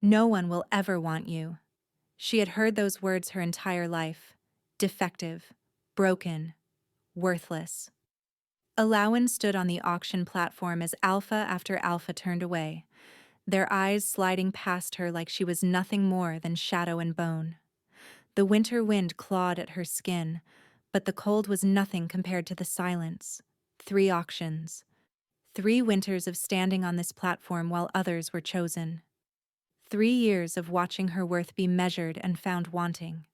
No one will ever want you. She had heard those words her entire life. Defective, broken, worthless. Alawan stood on the auction platform as alpha after alpha turned away, their eyes sliding past her like she was nothing more than shadow and bone. The winter wind clawed at her skin, but the cold was nothing compared to the silence. 3 auctions. 3 winters of standing on this platform while others were chosen. 3 years of watching her worth be measured and found wanting.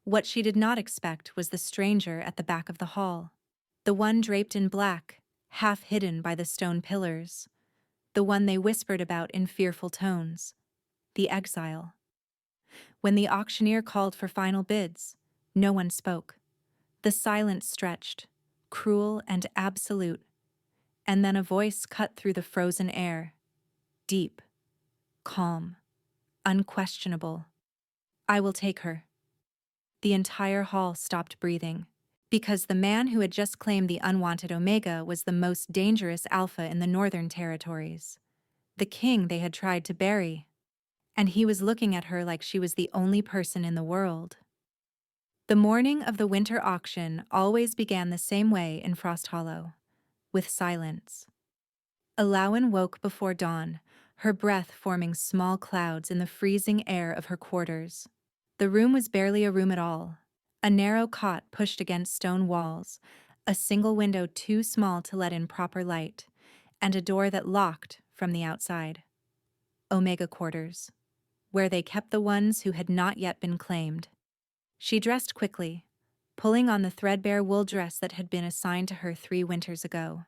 What she did not expect was the stranger at the back of the hall. The one draped in black, half hidden by the stone pillars. The one they whispered about in fearful tones. The exile. When the auctioneer called for final bids, no one spoke. The silence stretched, cruel and absolute. And then a voice cut through the frozen air. Deep, calm, unquestionable. I will take her. The entire hall stopped breathing, because the man who had just claimed the unwanted Omega was the most dangerous alpha in the Northern Territories. The king they had tried to bury. And he was looking at her like she was the only person in the world. The morning of the winter auction always began the same way in Frost Hollow, with silence. Alawan woke before dawn, her breath forming small clouds in the freezing air of her quarters. The room was barely a room at all. A narrow cot pushed against stone walls, a single window too small to let in proper light, and a door that locked from the outside. Omega quarters, where they kept the ones who had not yet been claimed. She dressed quickly, pulling on the threadbare wool dress that had been assigned to her 3 winters ago.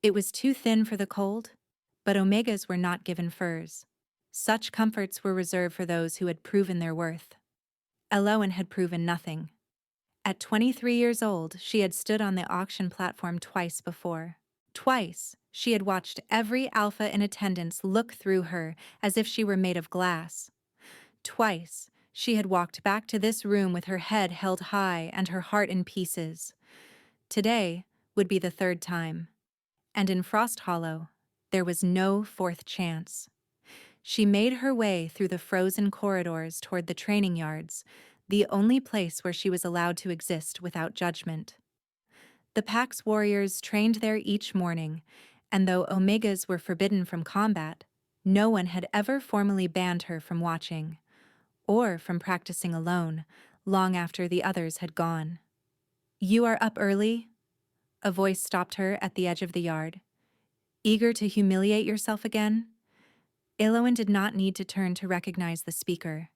It was too thin for the cold, but Omegas were not given furs. Such comforts were reserved for those who had proven their worth. Alawan had proven nothing. At 23 years old, she had stood on the auction platform twice before. Twice, she had watched every alpha in attendance look through her as if she were made of glass. Twice, she had walked back to this room with her head held high and her heart in pieces. Today would be the 3rd time. And in Frost Hollow, there was no 4th chance. She made her way through the frozen corridors toward the training yards, the only place where she was allowed to exist without judgment. The Pack's warriors trained there each morning, and though Omegas were forbidden from combat, no one had ever formally banned her from watching, or from practicing alone, long after the others had gone. "You are up early?" A voice stopped her at the edge of the yard. "Eager to humiliate yourself again?" Alawan did not need to turn to recognize the speaker.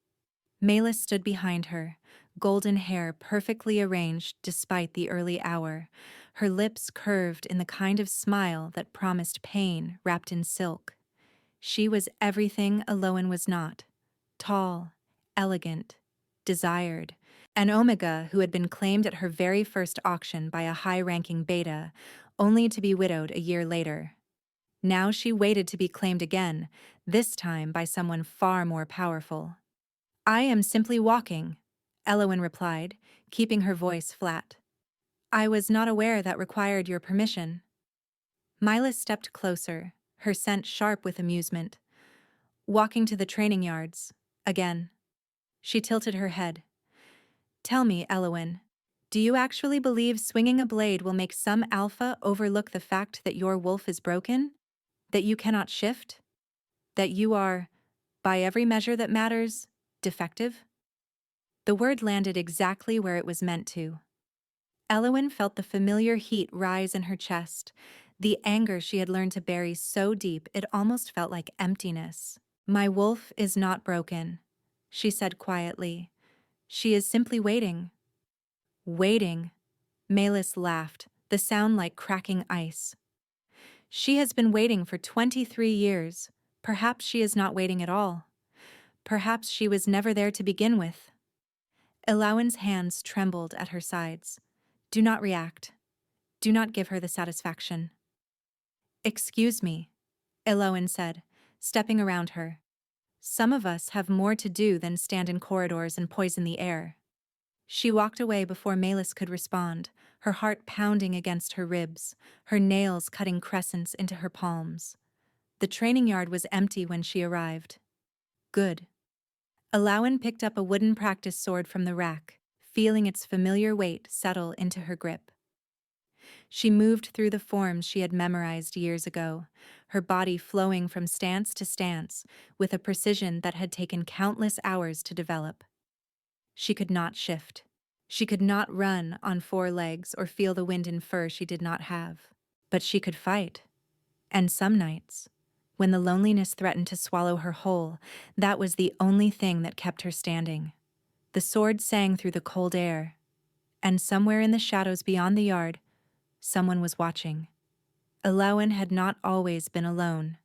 Melis stood behind her, golden hair perfectly arranged despite the early hour, her lips curved in the kind of smile that promised pain wrapped in silk. She was everything Alawan was not. Tall, elegant, desired, an Omega who had been claimed at her very first auction by a high-ranking beta, only to be widowed a year later. Now she waited to be claimed again, this time by someone far more powerful. "I am simply walking," Alawan replied, keeping her voice flat. "I was not aware that required your permission." Mila stepped closer, her scent sharp with amusement. "Walking to the training yards, again." She tilted her head. "Tell me, Alawan, do you actually believe swinging a blade will make some alpha overlook the fact that your wolf is broken? That you cannot shift? That you are, by every measure that matters, defective?" The word landed exactly where it was meant to. Alawan felt the familiar heat rise in her chest, the anger she had learned to bury so deep it almost felt like emptiness. "My wolf is not broken," she said quietly. "She is simply waiting." "Waiting?" Melis laughed, the sound like cracking ice. "She has been waiting for 23 years. Perhaps she is not waiting at all. Perhaps she was never there to begin with." Alawan's hands trembled at her sides. "Do not react. Do not give her the satisfaction." "Excuse me," Alawan said, stepping around her. "Some of us have more to do than stand in corridors and poison the air." She walked away before Melis could respond, her heart pounding against her ribs, her nails cutting crescents into her palms. The training yard was empty when she arrived. Good. Alawan picked up a wooden practice sword from the rack, feeling its familiar weight settle into her grip. She moved through the forms she had memorized years ago, her body flowing from stance to stance with a precision that had taken countless hours to develop. She could not shift. She could not run on four legs or feel the wind in fur she did not have. But she could fight. And some nights, when the loneliness threatened to swallow her whole, that was the only thing that kept her standing. The sword sang through the cold air, and somewhere in the shadows beyond the yard, someone was watching. Alawan had not always been alone.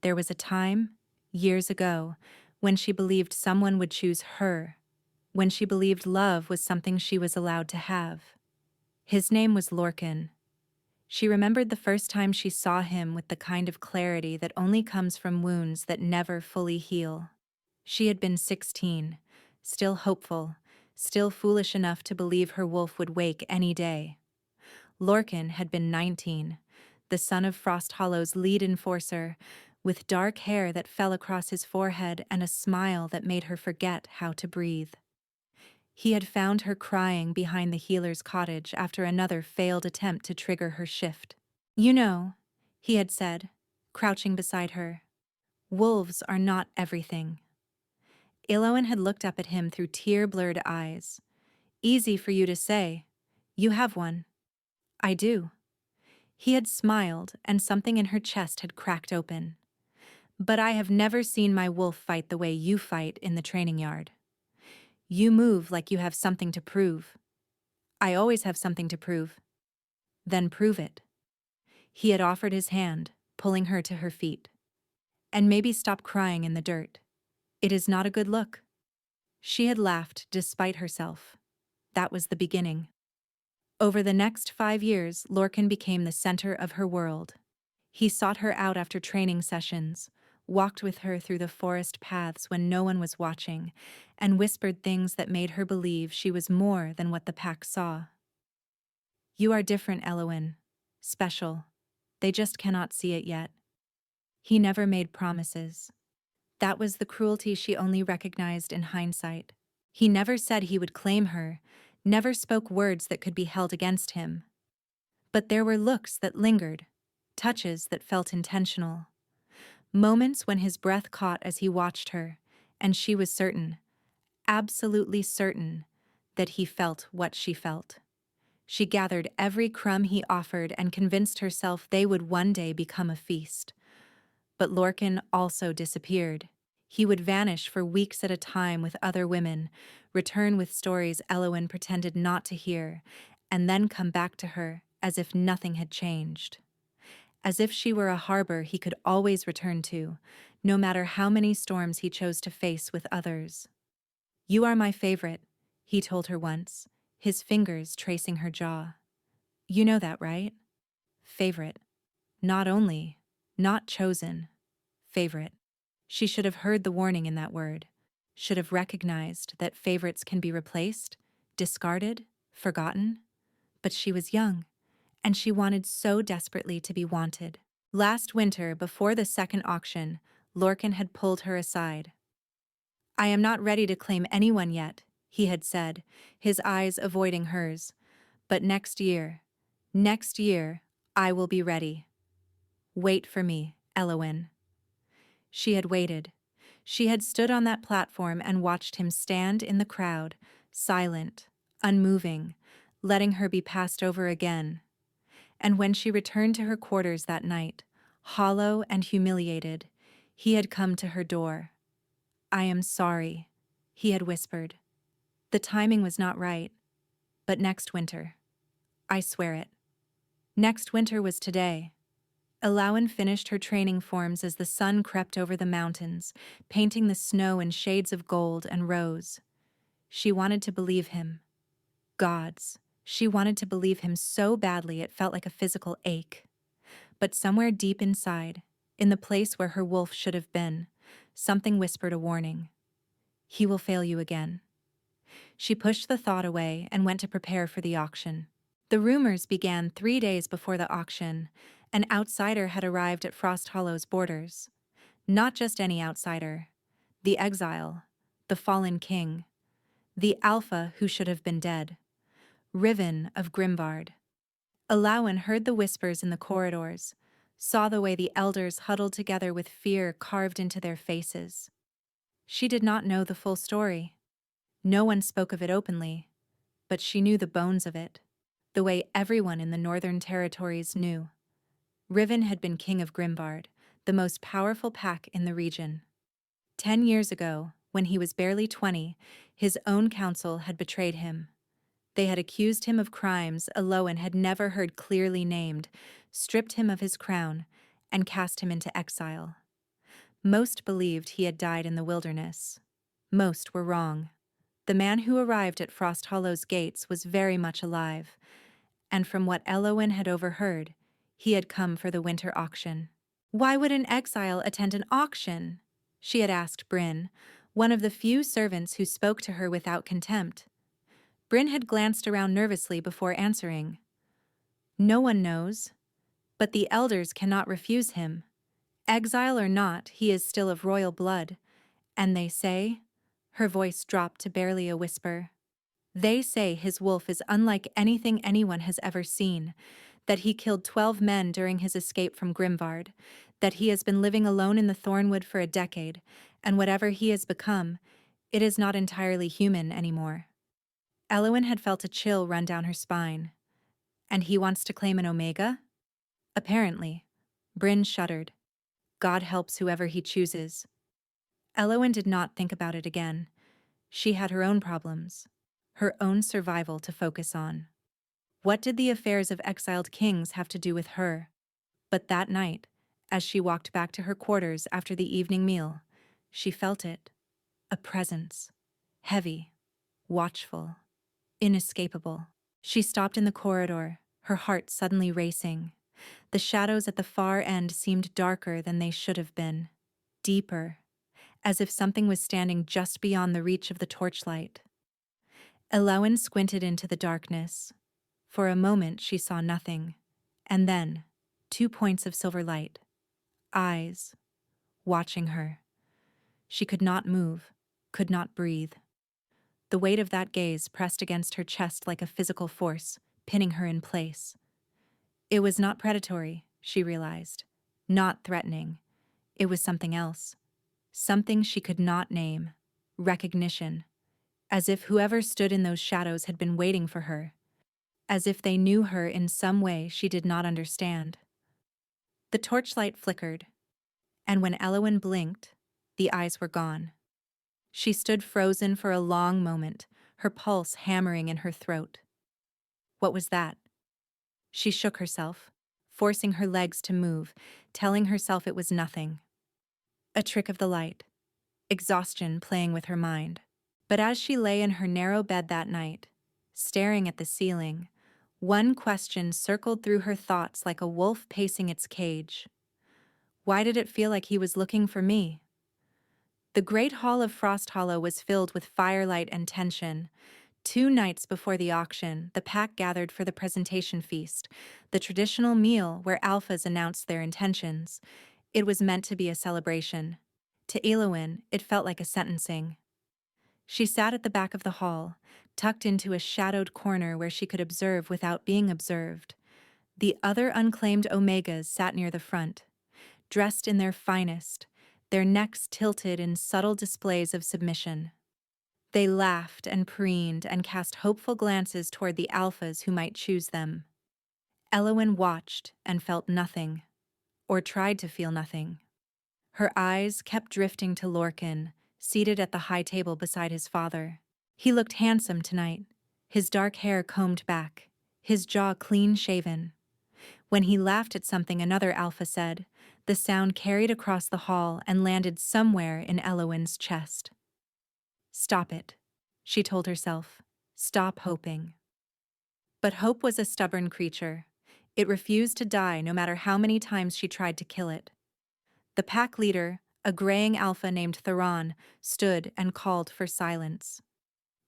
There was a time, years ago, when she believed someone would choose her, when she believed love was something she was allowed to have. His name was Lorcan. She remembered the first time she saw him with the kind of clarity that only comes from wounds that never fully heal. She had been 16, still hopeful, still foolish enough to believe her wolf would wake any day. Lorcan had been 19, the son of Frost Hollow's lead enforcer, with dark hair that fell across his forehead and a smile that made her forget how to breathe. He had found her crying behind the healer's cottage after another failed attempt to trigger her shift. "You know," he had said, crouching beside her, "wolves are not everything." Alawan had looked up at him through tear-blurred eyes. "Easy for you to say. You have one." "I do." He had smiled, and something in her chest had cracked open. "But I have never seen my wolf fight the way you fight in the training yard. You move like you have something to prove." "I always have something to prove." "Then prove it." He had offered his hand, pulling her to her feet. "And maybe stop crying in the dirt. It is not a good look." She had laughed despite herself. That was the beginning. Over the next 5 years, Lorcan became the center of her world. He sought her out after training sessions, walked with her through the forest paths when no one was watching, and whispered things that made her believe she was more than what the pack saw. "You are different, Elowen. Special. They just cannot see it yet." He never made promises. That was the cruelty she only recognized in hindsight. He never said he would claim her, never spoke words that could be held against him. But there were looks that lingered, touches that felt intentional. Moments when his breath caught as he watched her, and she was certain, absolutely certain, that he felt what she felt. She gathered every crumb he offered and convinced herself they would one day become a feast. But Lorcan also disappeared. He would vanish for weeks at a time with other women, return with stories Elowen pretended not to hear, and then come back to her as if nothing had changed. As if she were a harbor he could always return to, no matter how many storms he chose to face with others. "You are my favorite," he told her once, his fingers tracing her jaw. "You know that, right? Favorite. Not only, not chosen. Favorite." She should have heard the warning in that word, should have recognized that favorites can be replaced, discarded, forgotten. But she was young, and she wanted so desperately to be wanted. Last winter, before the second auction, Lorcan had pulled her aside. "I am not ready to claim anyone yet," he had said, his eyes avoiding hers. "But next year, I will be ready. Wait for me, Elowen." She had waited. She had stood on that platform and watched him stand in the crowd, silent, unmoving, letting her be passed over again. And when she returned to her quarters that night, hollow and humiliated, he had come to her door. "I am sorry," he had whispered. "The timing was not right. But next winter. I swear it." Next winter was today. Alawan finished her training forms as the sun crept over the mountains, painting the snow in shades of gold and rose. She wanted to believe him. Gods, she wanted to believe him so badly it felt like a physical ache. But somewhere deep inside, in the place where her wolf should have been, something whispered a warning. "He will fail you again." She pushed the thought away and went to prepare for the auction. The rumors began 3 days before the auction. An outsider had arrived at Frost Hollow's borders. Not just any outsider. the exile, the fallen king, the alpha who should have been dead, Riven of Grimbard. Alawen heard the whispers in the corridors, saw the way the elders huddled together with fear carved into their faces. She did not know the full story. No one spoke of it openly, but she knew the bones of it, the way everyone in the Northern Territories knew. Riven had been king of Grimbard, the most powerful pack in the region. 10 years ago, when he was barely 20, his own council had betrayed him. They had accused him of crimes Alawen had never heard clearly named, stripped him of his crown, and cast him into exile. Most believed he had died in the wilderness. Most were wrong. The man who arrived at Frost Hollow's gates was very much alive, and from what Alawen had overheard, he had come for the winter auction. Why would an exile attend an auction? She had asked Bryn, one of the few servants who spoke to her without contempt. Bryn had glanced around nervously before answering. No one knows, but the elders cannot refuse him. Exile or not, he is still of royal blood, and they say, her voice dropped to barely a whisper, they say his wolf is unlike anything anyone has ever seen, that he killed 12 men during his escape from Grimbard, that he has been living alone in the Thornwood for a decade, and whatever he has become, it is not entirely human anymore. Alawen had felt a chill run down her spine. And he wants to claim an Omega? Apparently. Bryn shuddered. God helps whoever he chooses. Alawen did not think about it again. She had her own problems, her own survival to focus on. What did the affairs of exiled kings have to do with her? But that night, as she walked back to her quarters after the evening meal, she felt it. A presence. Heavy. Watchful. Inescapable. She stopped in the corridor, her heart suddenly racing. The shadows at the far end seemed darker than they should have been. Deeper. As if something was standing just beyond the reach of the torchlight. Alawen squinted into the darkness. For a moment she saw nothing, and then 2 points of silver light. Eyes. Watching her. She could not move, could not breathe. The weight of that gaze pressed against her chest like a physical force, pinning her in place. It was not predatory, she realized. Not threatening. It was something else. Something she could not name. Recognition. As if whoever stood in those shadows had been waiting for her. As if they knew her in some way she did not understand. The torchlight flickered, and when Alawen blinked, the eyes were gone. She stood frozen for a long moment, her pulse hammering in her throat. What was that? She shook herself, forcing her legs to move, telling herself it was nothing. A trick of the light. Exhaustion playing with her mind. But as she lay in her narrow bed that night, staring at the ceiling, one question circled through her thoughts like a wolf pacing its cage. Why did it feel like he was looking for me? The great hall of Frost Hollow was filled with firelight and tension. 2 nights before the auction, the pack gathered for the presentation feast, the traditional meal where alphas announced their intentions. It was meant to be a celebration. To Alawen, it felt like a sentencing. She sat at the back of the hall, tucked into a shadowed corner where she could observe without being observed. The other unclaimed Omegas sat near the front, dressed in their finest, their necks tilted in subtle displays of submission. They laughed and preened and cast hopeful glances toward the alphas who might choose them. Alawen watched and felt nothing, or tried to feel nothing. Her eyes kept drifting to Lorcan, seated at the high table beside his father. He looked handsome tonight, his dark hair combed back, his jaw clean-shaven. When he laughed at something another alpha said, the sound carried across the hall and landed somewhere in Alawen's chest. Stop it, she told herself. Stop hoping. But hope was a stubborn creature. It refused to die no matter how many times she tried to kill it. The pack leader, a graying alpha named Theron, stood and called for silence.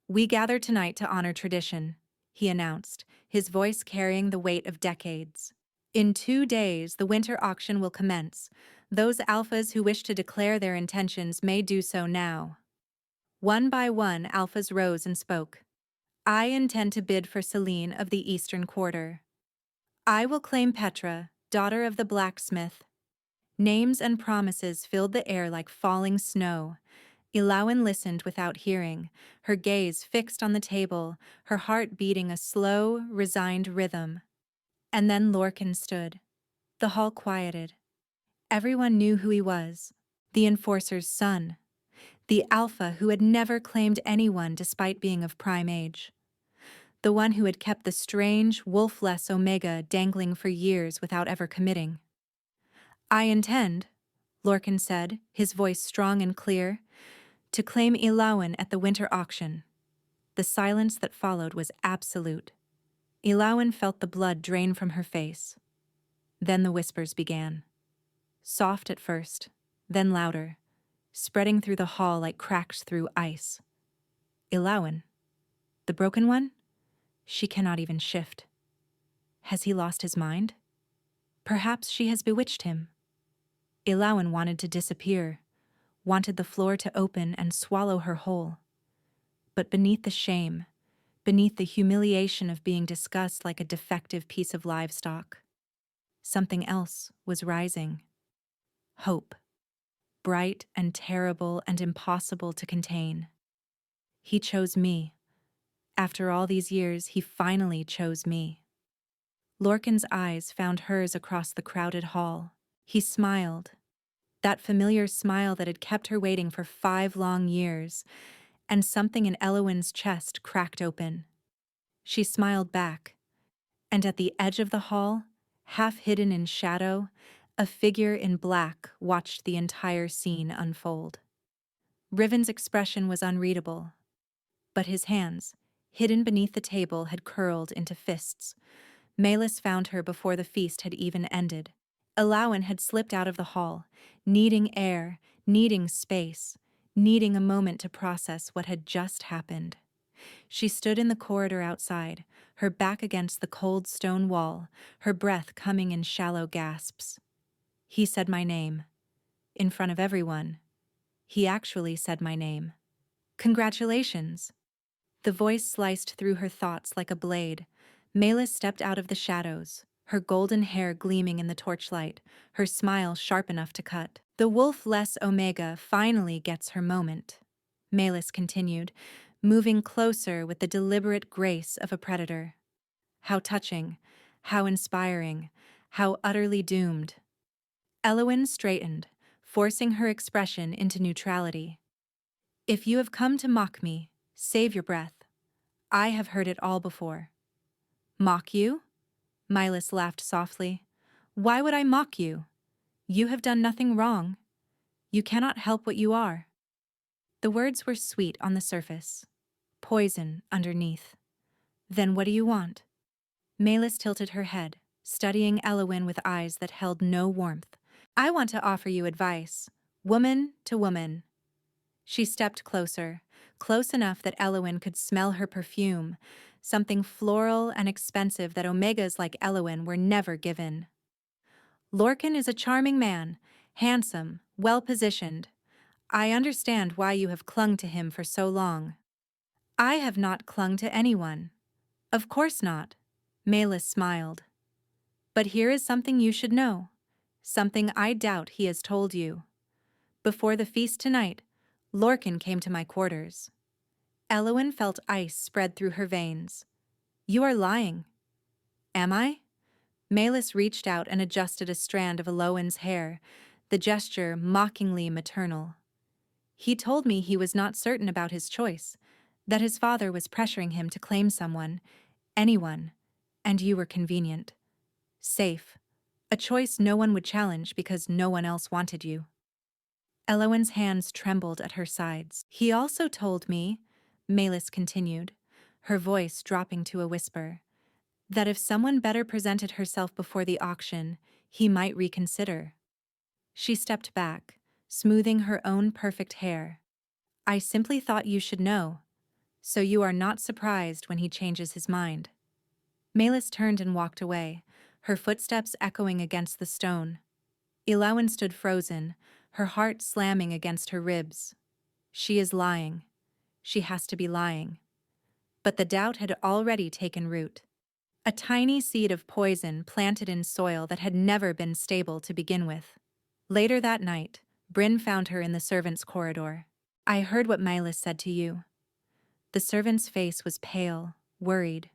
We gather tonight to honor tradition, he announced, his voice carrying the weight of decades. In 2 days, the winter auction will commence. Those alphas who wish to declare their intentions may do so now. One by one, alphas rose and spoke. I intend to bid for Celine of the Eastern Quarter. I will claim Petra, daughter of the blacksmith. Names and promises filled the air like falling snow. Ilawan listened without hearing, her gaze fixed on the table, her heart beating a slow, resigned rhythm. And then Lorcan stood. The hall quieted. Everyone knew who he was, the enforcer's son, the alpha who had never claimed anyone despite being of prime age, the one who had kept the strange, wolf-less Omega dangling for years without ever committing. I intend, Lorcan said, his voice strong and clear, to claim Ilawan at the winter auction. The silence that followed was absolute. Ilawan felt the blood drain from her face. Then the whispers began. Soft at first, then louder, spreading through the hall like cracks through ice. Ilawan, the broken one? She cannot even shift. Has he lost his mind? Perhaps she has bewitched him. Ilawan wanted to disappear, wanted the floor to open and swallow her whole. But beneath the shame, beneath the humiliation of being discussed like a defective piece of livestock, something else was rising. Hope. Bright and terrible and impossible to contain. He chose me. After all these years, he finally chose me. Lorcan's eyes found hers across the crowded hall. He smiled. That familiar smile that had kept her waiting for 5 long years, and something in Elowen's chest cracked open. She smiled back, and at the edge of the hall, half hidden in shadow, a figure in black watched the entire scene unfold. Riven's expression was unreadable, but his hands, hidden beneath the table, had curled into fists. Malus found her before the feast had even ended. Ilawan had slipped out of the hall, needing air, needing space, needing a moment to process what had just happened. She stood in the corridor outside, her back against the cold stone wall, her breath coming in shallow gasps. He said my name. In front of everyone. He actually said my name. Congratulations. The voice sliced through her thoughts like a blade. Malus stepped out of the shadows, her golden hair gleaming in the torchlight, her smile sharp enough to cut. The wolf-less Omega finally gets her moment, Malus continued, moving closer with the deliberate grace of a predator. How touching, how inspiring, how utterly doomed. Elowen straightened, forcing her expression into neutrality. If you have come to mock me, save your breath. I have heard it all before. Mock you? Malus laughed softly. Why would I mock you? You have done nothing wrong. You cannot help what you are. The words were sweet on the surface, poison underneath. Then what do you want? Malus tilted her head, studying Elowen with eyes that held no warmth. I want to offer you advice, woman to woman. She stepped closer, close enough that Elowen could smell her perfume, something floral and expensive that Omegas like Elowen were never given. Lorcan is a charming man, handsome, well-positioned. I understand why you have clung to him for so long. I have not clung to anyone. Of course not. Malus smiled. But here is something you should know. Something I doubt he has told you. Before the feast tonight, Lorcan came to my quarters. Elowen felt ice spread through her veins. You are lying. Am I? Malus reached out and adjusted a strand of Elowen's hair, the gesture mockingly maternal. He told me he was not certain about his choice, that his father was pressuring him to claim someone, anyone, and you were convenient. Safe. A choice no one would challenge because no one else wanted you. Elowen's hands trembled at her sides. He also told me, Malus continued, her voice dropping to a whisper, that if someone better presented herself before the auction, he might reconsider. She stepped back, smoothing her own perfect hair. I simply thought you should know, so you are not surprised when he changes his mind. Malus turned and walked away, her footsteps echoing against the stone. Elowen stood frozen, her heart slamming against her ribs. She is lying. She has to be lying. But the doubt had already taken root. A tiny seed of poison planted in soil that had never been stable to begin with. Later that night, Bryn found her in the servants' corridor. "I heard what Milas said to you." The servant's face was pale, worried.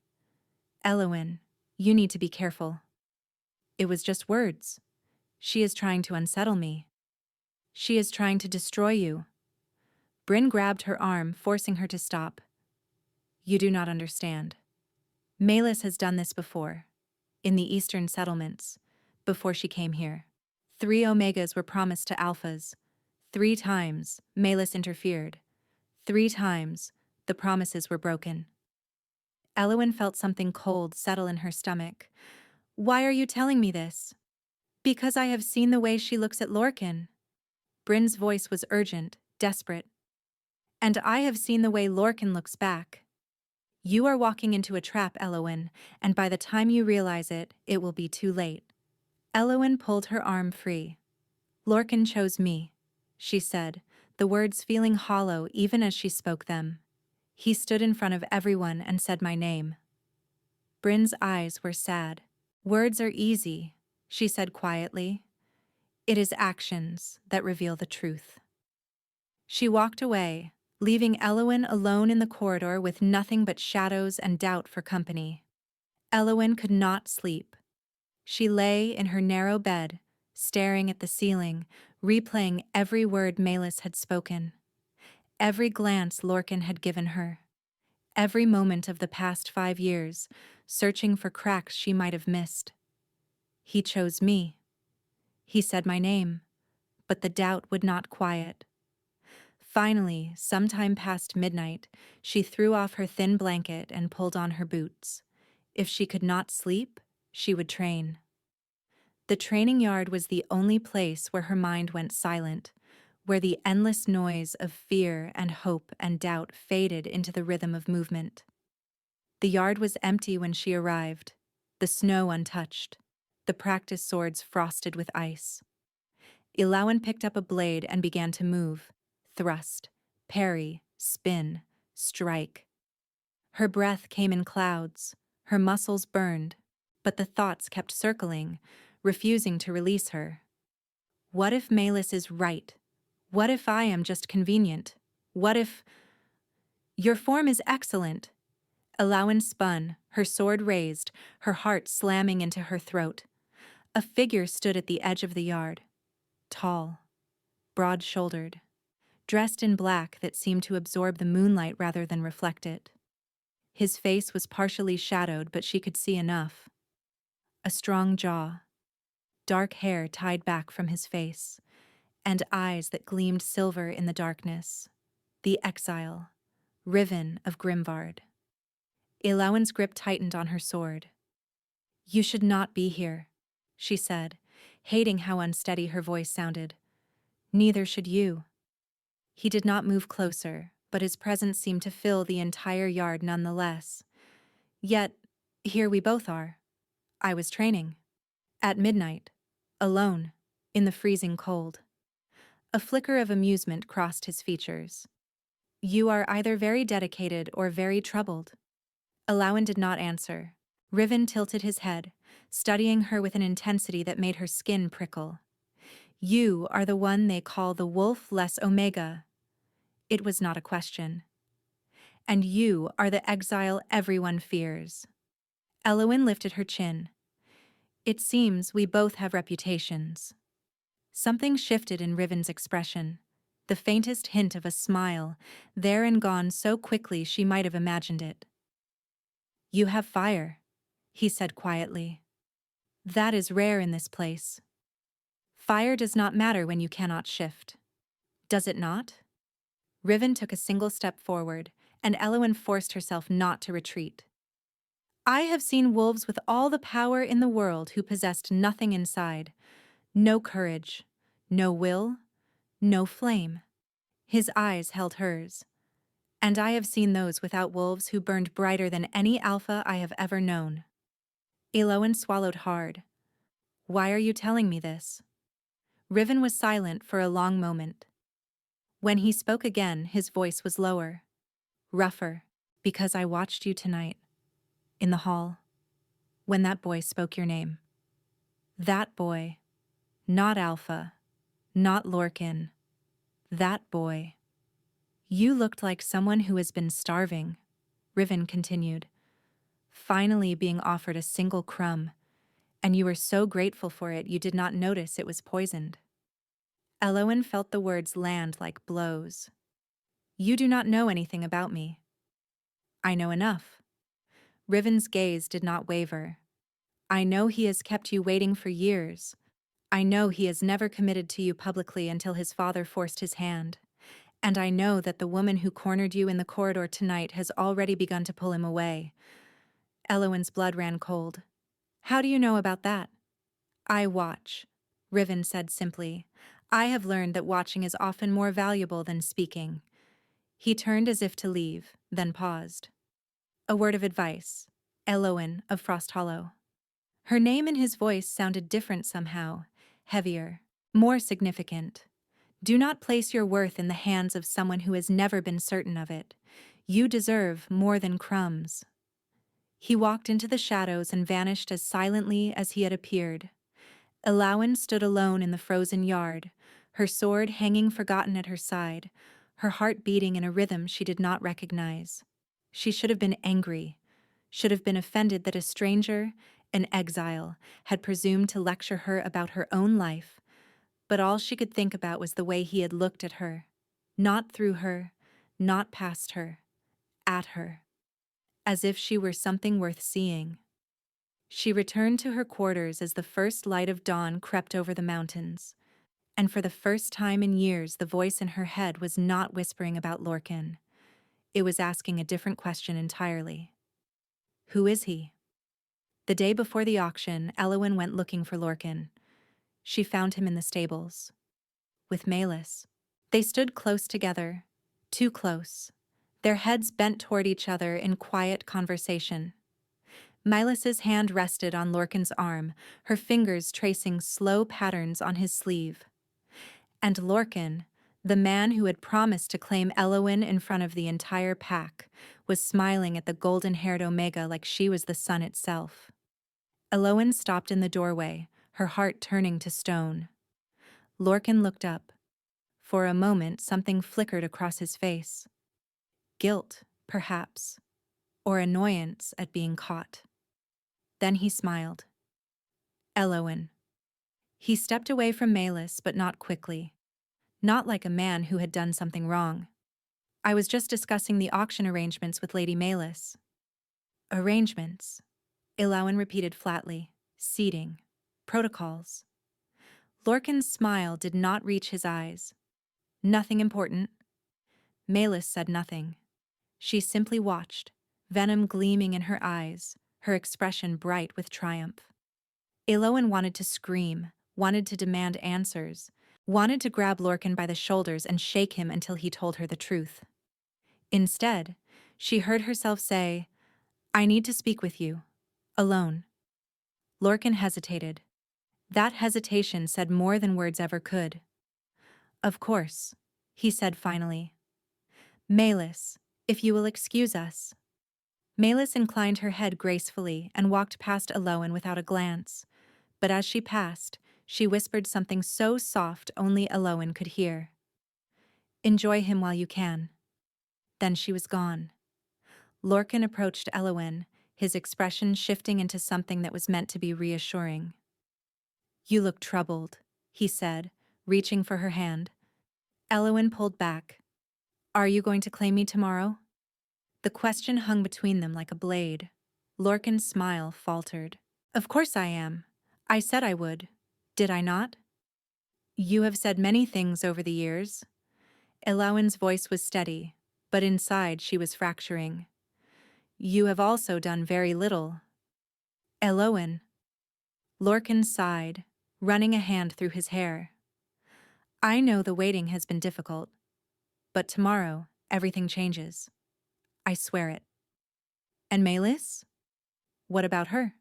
"Elowen, you need to be careful." "It was just words. She is trying to unsettle me. She is trying to destroy you." Bryn grabbed her arm, forcing her to stop. "You do not understand. Malis has done this before, in the eastern settlements, before she came here. 3 Omegas were promised to Alphas. 3 times, Malis interfered. 3 times, the promises were broken." Elowen felt something cold settle in her stomach. "Why are you telling me this?" "Because I have seen the way she looks at Lorcan." Bryn's voice was urgent, desperate. "And I have seen the way Lorcan looks back. You are walking into a trap, Elowen, and by the time you realize it, it will be too late." Elowen pulled her arm free. "Lorcan chose me," she said, the words feeling hollow even as she spoke them. "He stood in front of everyone and said my name." Bryn's eyes were sad. "Words are easy," she said quietly. "It is actions that reveal the truth." She walked away, leaving Elowen alone in the corridor with nothing but shadows and doubt for company. Elowen could not sleep. She lay in her narrow bed, staring at the ceiling, replaying every word Malis had spoken, every glance Lorcan had given her, every moment of the past 5 years, searching for cracks she might have missed. He chose me. He said my name, but the doubt would not quiet. Finally, sometime past midnight, she threw off her thin blanket and pulled on her boots. If she could not sleep, she would train. The training yard was the only place where her mind went silent, where the endless noise of fear and hope and doubt faded into the rhythm of movement. The yard was empty when she arrived, the snow untouched, the practice swords frosted with ice. Elowen picked up a blade and began to move, thrust, parry, spin, strike. Her breath came in clouds, her muscles burned, but the thoughts kept circling, refusing to release her. What if Malis is right? What if I am just convenient? What if— "Your form is excellent." Elowen spun, her sword raised, her heart slamming into her throat. A figure stood at the edge of the yard. Tall, broad-shouldered, dressed in black that seemed to absorb the moonlight rather than reflect it. His face was partially shadowed, but she could see enough. A strong jaw, dark hair tied back from his face, and eyes that gleamed silver in the darkness. The Exile, Riven of Grimvard. Elowen's grip tightened on her sword. "You should not be here," she said, hating how unsteady her voice sounded. "Neither should you." He did not move closer, but his presence seemed to fill the entire yard nonetheless. Yet, here we both are. I was training. At midnight. Alone. In the freezing cold. A flicker of amusement crossed his features. "You are either very dedicated or very troubled." Elowen did not answer. Riven tilted his head, studying her with an intensity that made her skin prickle. "You are the one they call the Wolf less Omega." It was not a question. "And you are the exile everyone fears." Elowen lifted her chin. "It seems we both have reputations." Something shifted in Riven's expression. The faintest hint of a smile, there and gone so quickly she might have imagined it. "You have fire," he said quietly. "That is rare in this place. Fire does not matter when you cannot shift. Does it not?" Riven took a single step forward, and Elowen forced herself not to retreat. "I have seen wolves with all the power in the world who possessed nothing inside. No courage, no will, no flame." His eyes held hers. "And I have seen those without wolves who burned brighter than any alpha I have ever known." Elowen swallowed hard. "Why are you telling me this?" Riven was silent for a long moment. When he spoke again, his voice was lower, rougher. Because I watched you tonight, in the hall, when that boy spoke your name. That boy, not Alpha, not Lorcan. That boy. You looked like someone who has been starving, Riven continued, finally being offered a single crumb, and you were so grateful for it you did not notice it was poisoned. Elowen felt the words land like blows. You do not know anything about me. I know enough. Riven's gaze did not waver. I know he has kept you waiting for years. I know he has never committed to you publicly until his father forced his hand. And I know that the woman who cornered you in the corridor tonight has already begun to pull him away. Elowen's blood ran cold. How do you know about that? I watch, Riven said simply. I have learned that watching is often more valuable than speaking. He turned as if to leave, then paused. A word of advice. Elowen of Frost Hollow. Her name and his voice sounded different somehow, heavier, more significant. Do not place your worth in the hands of someone who has never been certain of it. You deserve more than crumbs. He walked into the shadows and vanished as silently as he had appeared. Elowen stood alone in the frozen yard, her sword hanging forgotten at her side, her heart beating in a rhythm she did not recognize. She should have been angry, should have been offended that a stranger, an exile, had presumed to lecture her about her own life, but all she could think about was the way he had looked at her. Not through her, not past her, at her. As if she were something worth seeing. She returned to her quarters as the first light of dawn crept over the mountains, and for the first time in years the voice in her head was not whispering about Lorcan. It was asking a different question entirely. Who is he? The day before the auction, Elowen went looking for Lorcan. She found him in the stables. With Malus. They stood close together, too close, their heads bent toward each other in quiet conversation. Milas's hand rested on Lorcan's arm, her fingers tracing slow patterns on his sleeve. And Lorcan, the man who had promised to claim Elowen in front of the entire pack, was smiling at the golden-haired Omega like she was the sun itself. Elowen stopped in the doorway, her heart turning to stone. Lorcan looked up. For a moment, something flickered across his face. Guilt, perhaps, or annoyance at being caught. Then he smiled. Elowen. He stepped away from Malus, but not quickly. Not like a man who had done something wrong. I was just discussing the auction arrangements with Lady Malus. Arrangements? Elowen repeated flatly. Seating. Protocols. Lorcan's smile did not reach his eyes. Nothing important. Malus said nothing. She simply watched, venom gleaming in her eyes, her expression bright with triumph. Elowen wanted to scream, wanted to demand answers, wanted to grab Lorcan by the shoulders and shake him until he told her the truth. Instead, she heard herself say, I need to speak with you. Alone. Lorcan hesitated. That hesitation said more than words ever could. Of course, he said finally. Malus, if you will excuse us. Malus inclined her head gracefully and walked past Elowen without a glance, but as she passed, she whispered something so soft only Elowen could hear. Enjoy him while you can. Then she was gone. Lorcan approached Elowen, his expression shifting into something that was meant to be reassuring. You look troubled, he said, reaching for her hand. Elowen pulled back. Are you going to claim me tomorrow? The question hung between them like a blade. Lorcan's smile faltered. Of course I am. I said I would. Did I not? You have said many things over the years. Elowen's voice was steady, but inside she was fracturing. You have also done very little. Elowen. Lorcan sighed, running a hand through his hair. I know the waiting has been difficult, but tomorrow everything changes. I swear it. And Malus? What about her?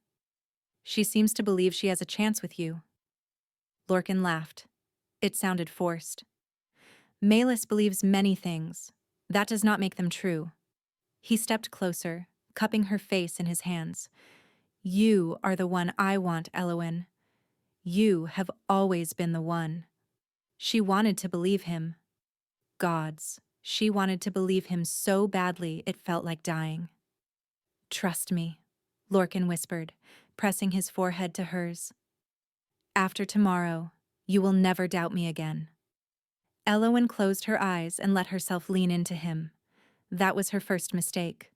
She seems to believe she has a chance with you. Lorcan laughed. It sounded forced. Malus believes many things. That does not make them true. He stepped closer, cupping her face in his hands. You are the one I want, Elowen. You have always been the one. She wanted to believe him. Gods, she wanted to believe him so badly it felt like dying. Trust me, Lorcan whispered, pressing his forehead to hers. After tomorrow, you will never doubt me again. Elowen closed her eyes and let herself lean into him. That was her first mistake.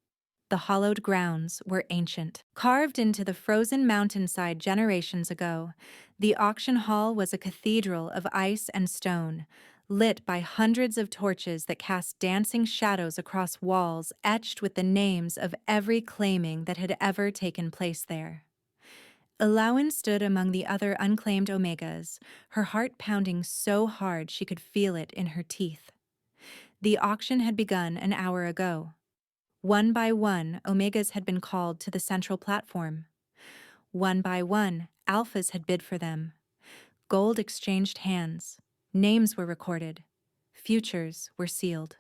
The hollowed grounds were ancient. Carved into the frozen mountainside generations ago, the auction hall was a cathedral of ice and stone, lit by hundreds of torches that cast dancing shadows across walls etched with the names of every claiming that had ever taken place there. Elowen stood among the other unclaimed Omegas, her heart pounding so hard she could feel it in her teeth. The auction had begun an hour ago. One by one, Omegas had been called to the central platform. One by one, Alphas had bid for them. Gold exchanged hands. Names were recorded. Futures were sealed.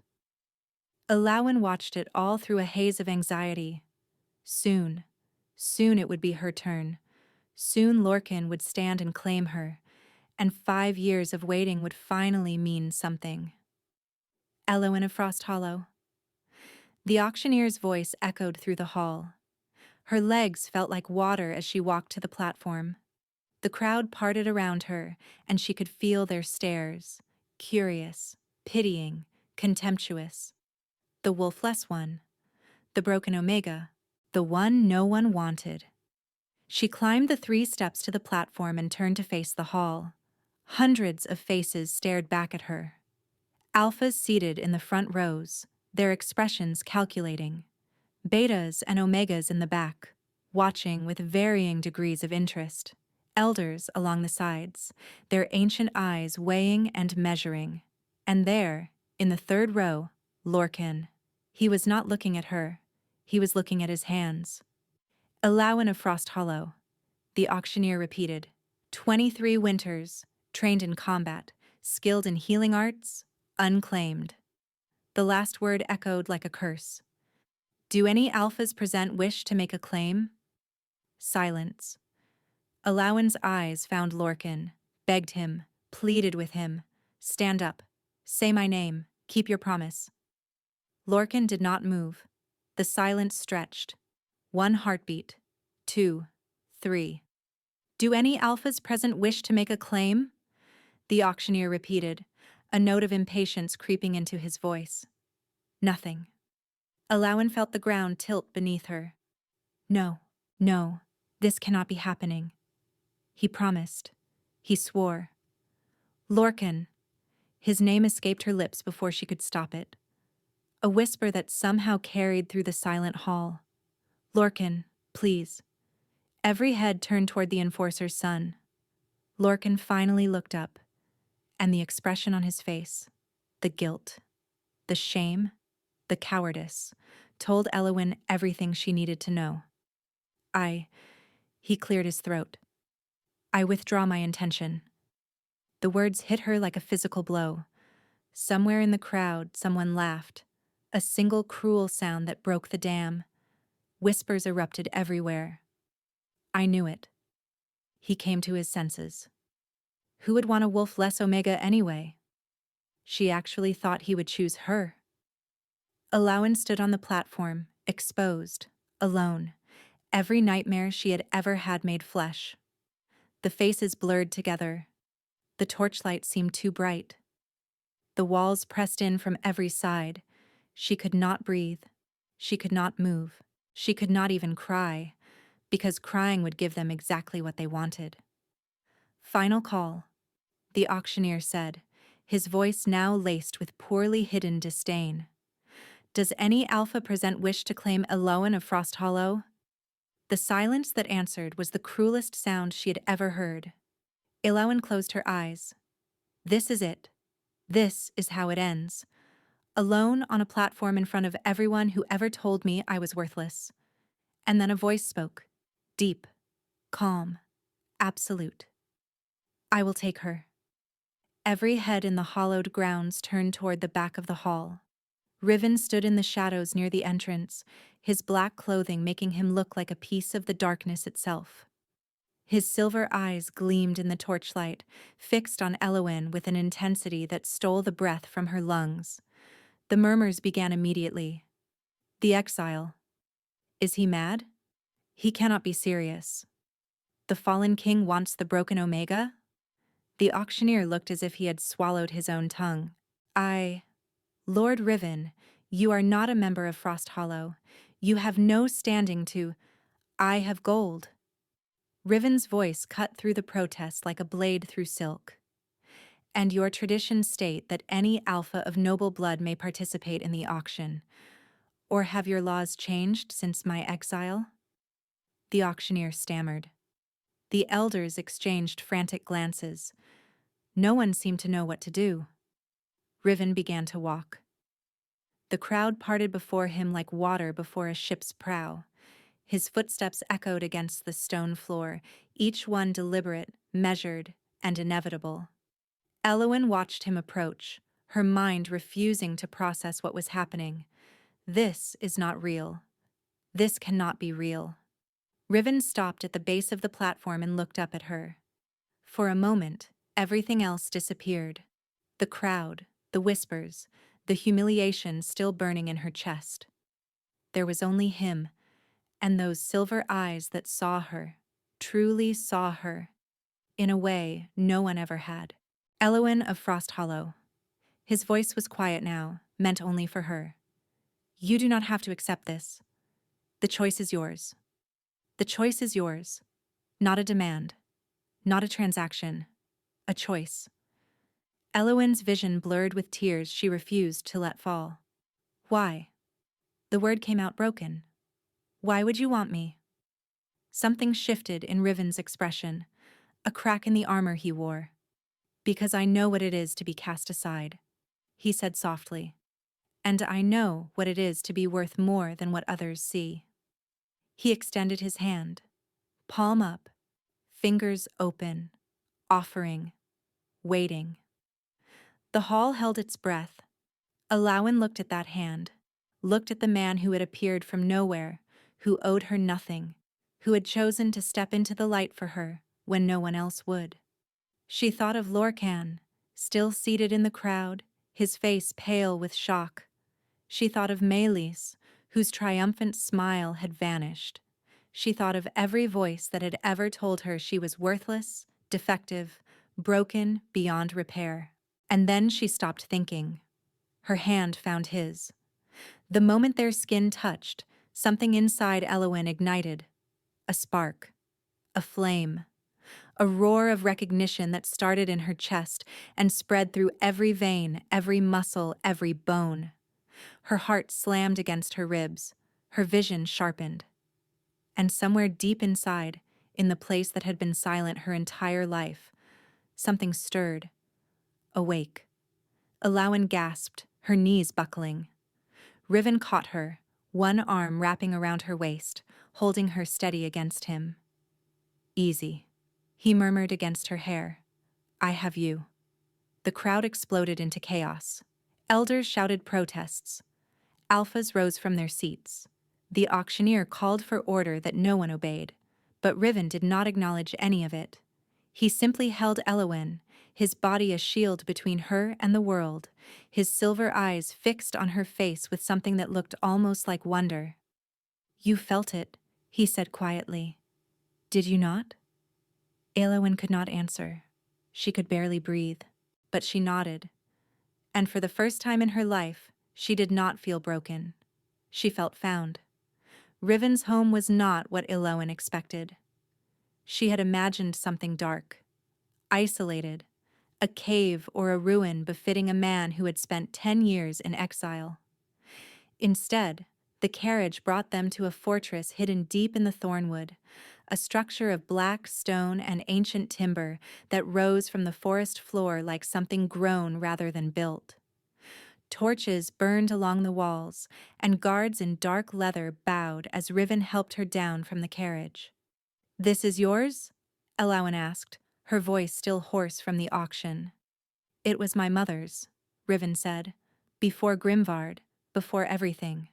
Elowen watched it all through a haze of anxiety. Soon it would be her turn. Soon Lorcan would stand and claim her, and 5 years of waiting would finally mean something. Elowen of Frost Hollow. The auctioneer's voice echoed through the hall. Her legs felt like water as she walked to the platform. The crowd parted around her, and she could feel their stares, curious, pitying, contemptuous. The wolfless one, the broken Omega, the one no one wanted. She climbed the 3 steps to the platform and turned to face the hall. Hundreds of faces stared back at her. Alphas seated in the front rows, their expressions calculating. Betas and Omegas in the back, watching with varying degrees of interest. Elders along the sides, their ancient eyes weighing and measuring. And there, in the 3rd row, Lorcan. He was not looking at her. He was looking at his hands. Elowen of Frost Hollow, the auctioneer repeated. 23 winters, trained in combat, skilled in healing arts, unclaimed. The last word echoed like a curse. Do any Alphas present wish to make a claim? Silence. Elowen's eyes found Lorcan, begged him, pleaded with him. Stand up. Say my name. Keep your promise. Lorcan did not move. The silence stretched. 1 heartbeat. 2. 3. Do any Alphas present wish to make a claim? The auctioneer repeated, a note of impatience creeping into his voice. Nothing. Elowen felt the ground tilt beneath her. No, this cannot be happening. He promised. He swore. Lorcan. His name escaped her lips before she could stop it. A whisper that somehow carried through the silent hall. Lorcan, please. Every head turned toward the enforcer's son. Lorcan finally looked up, and the expression on his face, the guilt, the shame, the cowardice, told Elowen everything she needed to know. He cleared his throat. I withdraw my intention. The words hit her like a physical blow. Somewhere in the crowd, someone laughed. A single cruel sound that broke the dam. Whispers erupted everywhere. I knew it. He came to his senses. Who would want a wolf-less Omega anyway? She actually thought he would choose her. Elowen stood on the platform, exposed, alone. Every nightmare she had ever had made flesh. The faces blurred together. The torchlight seemed too bright. The walls pressed in from every side. She could not breathe. She could not move. She could not even cry, because crying would give them exactly what they wanted. Final call, the auctioneer said, his voice now laced with poorly hidden disdain. Does any Alpha present wish to claim Elowen of Frost Hollow? The silence that answered was the cruelest sound she had ever heard. Elowen closed her eyes. This is it. This is how it ends. Alone on a platform in front of everyone who ever told me I was worthless. And then a voice spoke. Deep, calm, absolute. I will take her. Every head in the hollowed grounds turned toward the back of the hall. Riven stood in the shadows near the entrance, his black clothing making him look like a piece of the darkness itself. His silver eyes gleamed in the torchlight, fixed on Elowyn with an intensity that stole the breath from her lungs. The murmurs began immediately. The exile. Is he mad? He cannot be serious. The fallen king wants the broken Omega? The auctioneer looked as if he had swallowed his own tongue. Lord Riven, you are not a member of Frost Hollow. You have no standing to— I have gold. Riven's voice cut through the protest like a blade through silk. And your traditions state that any alpha of noble blood may participate in the auction. Or have your laws changed since my exile? The auctioneer stammered. The elders exchanged frantic glances. No one seemed to know what to do. Riven began to walk. The crowd parted before him like water before a ship's prow. His footsteps echoed against the stone floor, each one deliberate, measured, and inevitable. Elowyn watched him approach, her mind refusing to process what was happening. This is not real. This cannot be real. Riven stopped at the base of the platform and looked up at her. For a moment, everything else disappeared. The crowd, the whispers, the humiliation still burning in her chest. There was only him, and those silver eyes that saw her, truly saw her, in a way no one ever had. Elowyn of Frost Hollow. His voice was quiet now, meant only for her. You do not have to accept this. The choice is yours. The choice is yours. Not a demand. Not a transaction. A choice. Elowyn's vision blurred with tears she refused to let fall. Why? The word came out broken. Why would you want me? Something shifted in Riven's expression, a crack in the armor he wore. Because I know what it is to be cast aside, he said softly. And I know what it is to be worth more than what others see. He extended his hand, palm up, fingers open, offering, waiting. The hall held its breath. Elowyn looked at that hand, looked at the man who had appeared from nowhere, who owed her nothing, who had chosen to step into the light for her when no one else would. She thought of Lorcan, still seated in the crowd, his face pale with shock. She thought of Melis, whose triumphant smile had vanished. She thought of every voice that had ever told her she was worthless, defective, broken beyond repair. And then she stopped thinking. Her hand found his. The moment their skin touched, something inside Elowyn ignited. A spark. A flame. A roar of recognition that started in her chest and spread through every vein, every muscle, every bone. Her heart slammed against her ribs, her vision sharpened. And somewhere deep inside, in the place that had been silent her entire life, something stirred. Awake. Elowyn gasped, her knees buckling. Riven caught her, one arm wrapping around her waist, holding her steady against him. Easy, he murmured against her hair. I have you. The crowd exploded into chaos. Elders shouted protests. Alphas rose from their seats. The auctioneer called for order that no one obeyed, but Riven did not acknowledge any of it. He simply held Elowyn, his body a shield between her and the world, his silver eyes fixed on her face with something that looked almost like wonder. You felt it, he said quietly. Did you not? Elowyn could not answer. She could barely breathe, but she nodded. And for the first time in her life, she did not feel broken. She felt found. Riven's home was not what Elowyn expected. She had imagined something dark, isolated, a cave or a ruin befitting a man who had spent 10 years in exile. Instead, the carriage brought them to a fortress hidden deep in the thornwood, a structure of black stone and ancient timber that rose from the forest floor like something grown rather than built. Torches burned along the walls, and guards in dark leather bowed as Riven helped her down from the carriage. This is yours? Elowyn asked, her voice still hoarse from the auction. It was my mother's, Riven said. Before Grimvard, before everything.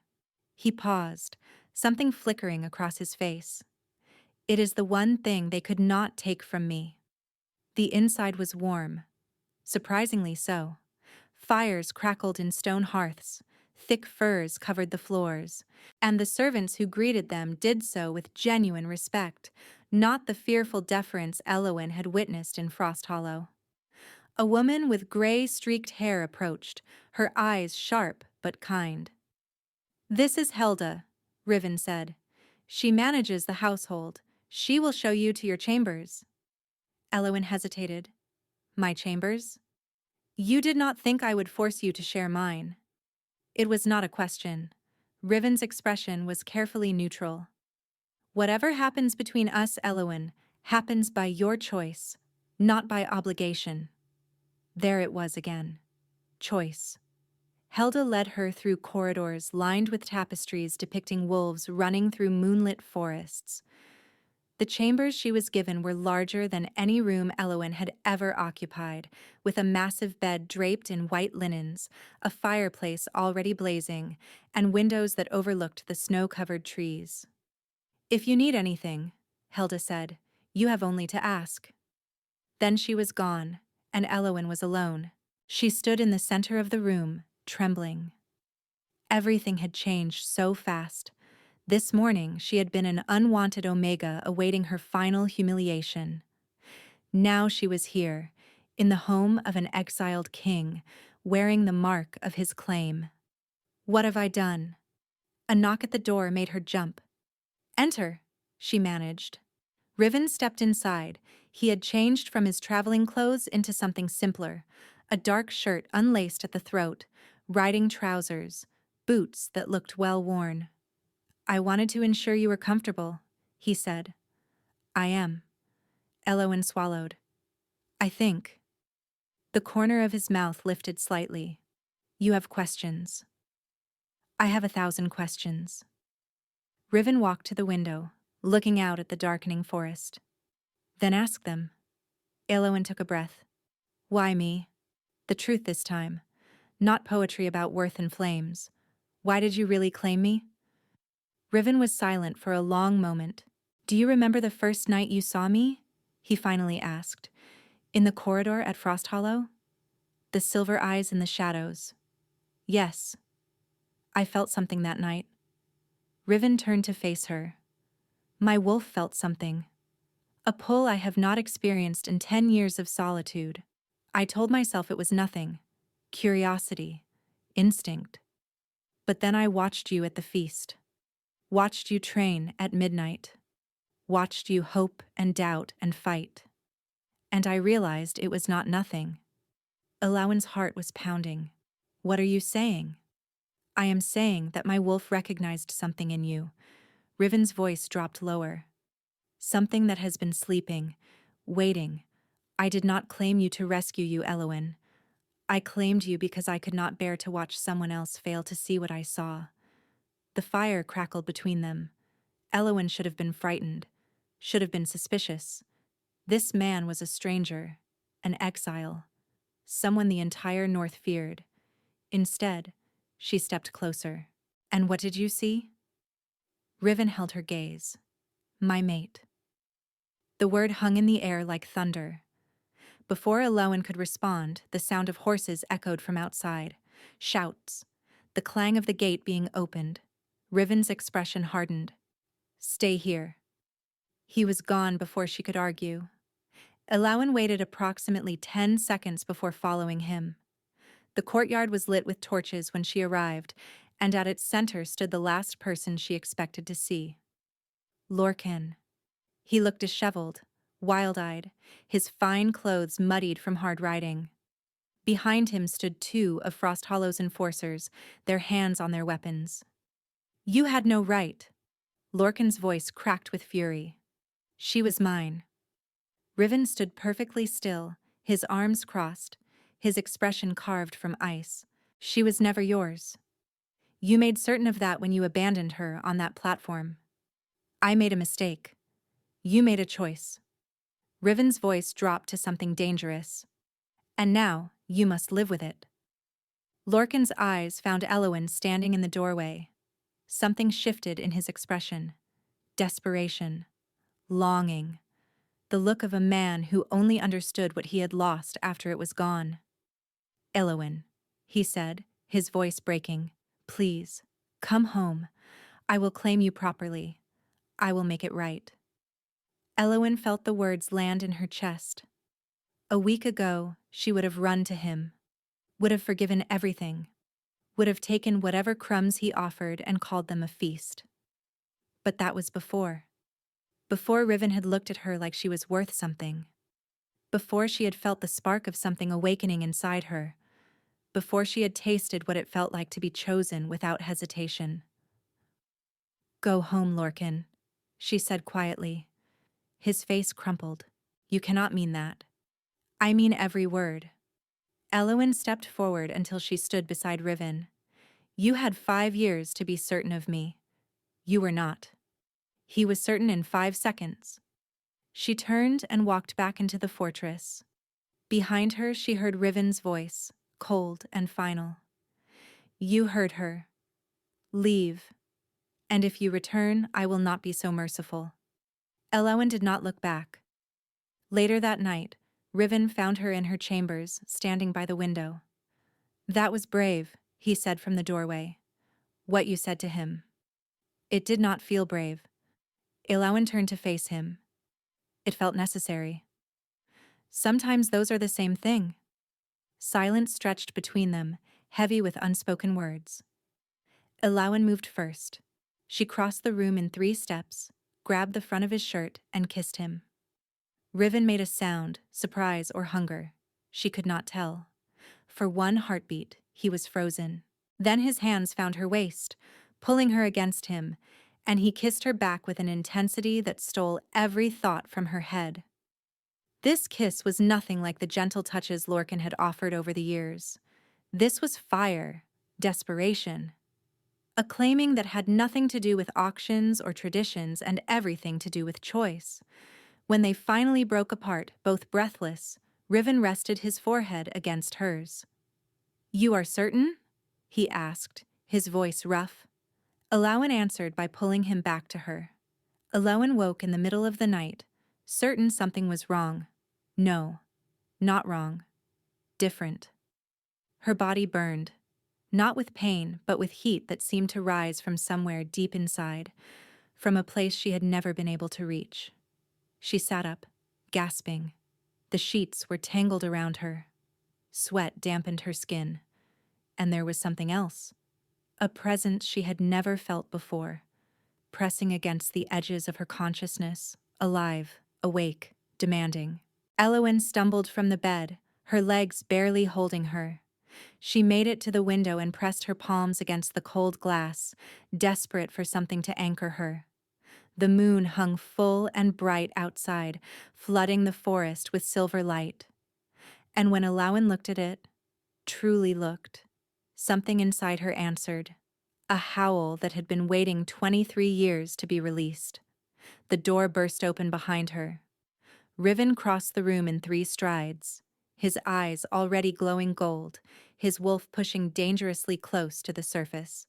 He paused, something flickering across his face. It is the one thing they could not take from me. The inside was warm, surprisingly so. Fires crackled in stone hearths, thick furs covered the floors, and the servants who greeted them did so with genuine respect, not the fearful deference Elowyn had witnessed in Frost Hollow. A woman with gray-streaked hair approached, her eyes sharp but kind. "This is Helda," Riven said. "She manages the household. She will show you to your chambers." Elowyn hesitated. "My chambers? You did not think I would force you to share mine." It was not a question. Riven's expression was carefully neutral. "Whatever happens between us, Elowyn, happens by your choice, not by obligation." There it was again. Choice. Helda led her through corridors lined with tapestries depicting wolves running through moonlit forests. The chambers she was given were larger than any room Elowyn had ever occupied, with a massive bed draped in white linens, a fireplace already blazing, and windows that overlooked the snow-covered trees. "If you need anything," Helda said, "you have only to ask." Then she was gone, and Elowyn was alone. She stood in the center of the room, trembling. Everything had changed so fast. This morning she had been an unwanted Omega awaiting her final humiliation. Now she was here, in the home of an exiled king, wearing the mark of his claim. "What have I done?" A knock at the door made her jump. "Enter," she managed. Riven stepped inside. He had changed from his traveling clothes into something simpler, a dark shirt unlaced at the throat, riding trousers, boots that looked well worn. "I wanted to ensure you were comfortable," he said. "I am." Elowyn swallowed. "I think." The corner of his mouth lifted slightly. "You have questions." "I have 1,000 questions." Riven walked to the window, looking out at the darkening forest. "Then ask them." Elowyn took a breath. "Why me?" "The truth this time. Not poetry about worth and flames. Why did you really claim me?" Riven was silent for a long moment. "Do you remember the first night you saw me?" he finally asked. "In the corridor at Frost Hollow? The silver eyes in the shadows." "Yes." "I felt something that night." Riven turned to face her. "My wolf felt something. A pull I have not experienced in 10 years of solitude. I told myself it was nothing. Curiosity. Instinct. But then I watched you at the feast. Watched you train at midnight. Watched you hope and doubt and fight. And I realized it was not nothing." Elowyn's heart was pounding. "What are you saying?" "I am saying that my wolf recognized something in you." Riven's voice dropped lower. "Something that has been sleeping, waiting. I did not claim you to rescue you, Elowyn. I claimed you because I could not bear to watch someone else fail to see what I saw." The fire crackled between them. Elowyn should have been frightened, should have been suspicious. This man was a stranger, an exile, someone the entire North feared. Instead, she stepped closer. "And what did you see?" Riven held her gaze. "My mate." The word hung in the air like thunder. Before Elowyn could respond, the sound of horses echoed from outside. Shouts. The clang of the gate being opened. Riven's expression hardened. "Stay here." He was gone before she could argue. Elowyn waited approximately 10 seconds before following him. The courtyard was lit with torches when she arrived, and at its center stood the last person she expected to see. Lorcan. He looked disheveled, wild-eyed, his fine clothes muddied from hard riding. Behind him stood 2 of Frost Hollow's enforcers, their hands on their weapons. "You had no right." Lorcan's voice cracked with fury. "She was mine." Riven stood perfectly still, his arms crossed, his expression carved from ice. "She was never yours. You made certain of that when you abandoned her on that platform. I made a mistake. You made a choice." Riven's voice dropped to something dangerous. "And now, You must live with it. Lorcan's eyes found Elowen standing in the doorway. Something shifted in his expression. Desperation. Longing. The look of a man who only understood what he had lost after it was gone. Elowen, he said, his voice breaking. Please, come home. I will claim you properly. I will make it right. Elowen felt the words land in her chest. A week ago, she would have run to him, would have forgiven everything, would have taken whatever crumbs he offered and called them a feast. But that was before. Before Riven had looked at her like she was worth something. Before she had felt the spark of something awakening inside her. Before she had tasted what it felt like to be chosen without hesitation. Go home, Lorcan, she said quietly. His face crumpled. You cannot mean that. I mean every word. Elowen stepped forward until she stood beside Riven. You had 5 years to be certain of me. You were not. He was certain in 5 seconds. She turned and walked back into the fortress. Behind her, she heard Riven's voice, cold and final. You heard her. Leave. And if you return, I will not be so merciful. Elowen did not look back. Later that night, Riven found her in her chambers, standing by the window. That was brave, he said from the doorway. What you said to him. It did not feel brave. Elowen turned to face him. It felt necessary. Sometimes those are the same thing. Silence stretched between them, heavy with unspoken words. Elowen moved first. She crossed the room in 3 steps, grabbed the front of his shirt, and kissed him. Riven made a sound, surprise or hunger. She could not tell. For 1 heartbeat, he was frozen. Then his hands found her waist, pulling her against him, and he kissed her back with an intensity that stole every thought from her head. This kiss was nothing like the gentle touches Lorcan had offered over the years. This was fire, desperation. A claiming that had nothing to do with auctions or traditions and everything to do with choice. When they finally broke apart, both breathless, Riven rested his forehead against hers. You are certain? He asked, his voice rough. Elowen answered by pulling him back to her. Elowen woke in the middle of the night, certain something was wrong. No, not wrong. Different. Her body burned, not with pain, but with heat that seemed to rise from somewhere deep inside, from a place she had never been able to reach. She sat up, gasping. The sheets were tangled around her. Sweat dampened her skin. And there was something else. A presence she had never felt before, pressing against the edges of her consciousness, alive, awake, demanding. Elowen stumbled from the bed, her legs barely holding her. She made it to the window and pressed her palms against the cold glass, desperate for something to anchor her. The moon hung full and bright outside, flooding the forest with silver light. And when Elowen looked at it, truly looked, something inside her answered. A howl that had been waiting 23 years to be released. The door burst open behind her. Riven crossed the room in 3 strides, his eyes already glowing gold, his wolf pushing dangerously close to the surface.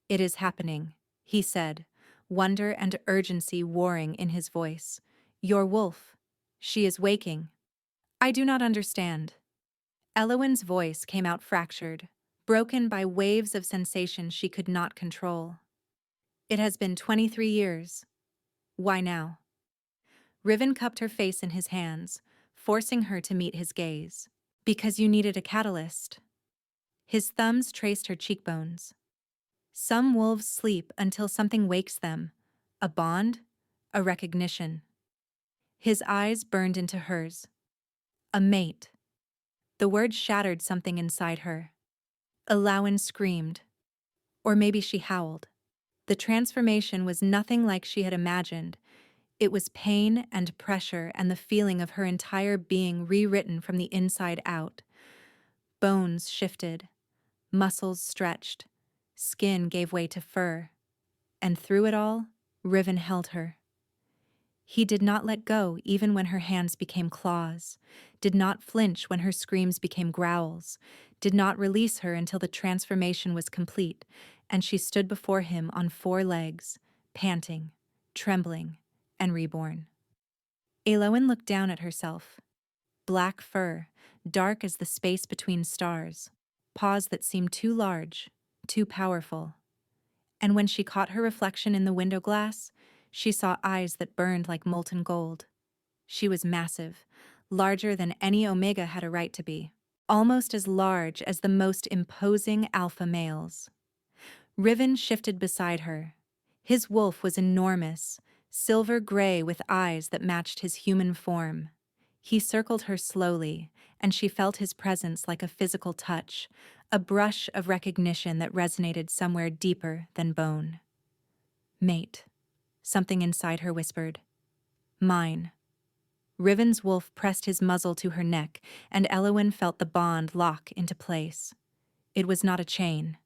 It is happening, he said, wonder and urgency warring in his voice. Your wolf. She is waking. I do not understand. Elowen's voice came out fractured, broken by waves of sensation she could not control. It has been 23 years. Why now? Riven cupped her face in his hands, forcing her to meet his gaze. Because you needed a catalyst. His thumbs traced her cheekbones. Some wolves sleep until something wakes them. A bond, a recognition. His eyes burned into hers. A mate. The word shattered something inside her. Elowen screamed. Or maybe she howled. The transformation was nothing like she had imagined. It was pain and pressure and the feeling of her entire being rewritten from the inside out. Bones shifted, muscles stretched, skin gave way to fur. And through it all, Riven held her. He did not let go even when her hands became claws, did not flinch when her screams became growls, did not release her until the transformation was complete, and she stood before him on 4 legs, panting, trembling, and reborn. Elowen looked down at herself. Black fur, dark as the space between stars, paws that seemed too large, too powerful. And when she caught her reflection in the window glass, she saw eyes that burned like molten gold. She was massive, larger than any Omega had a right to be, almost as large as the most imposing alpha males. Riven shifted beside her. His wolf was enormous, silver gray with eyes that matched his human form. He circled her slowly, and she felt his presence like a physical touch, a brush of recognition that resonated somewhere deeper than bone. Mate. Something inside her whispered. Mine. Riven's wolf pressed his muzzle to her neck, and Elowen felt the bond lock into place. It was not a chain,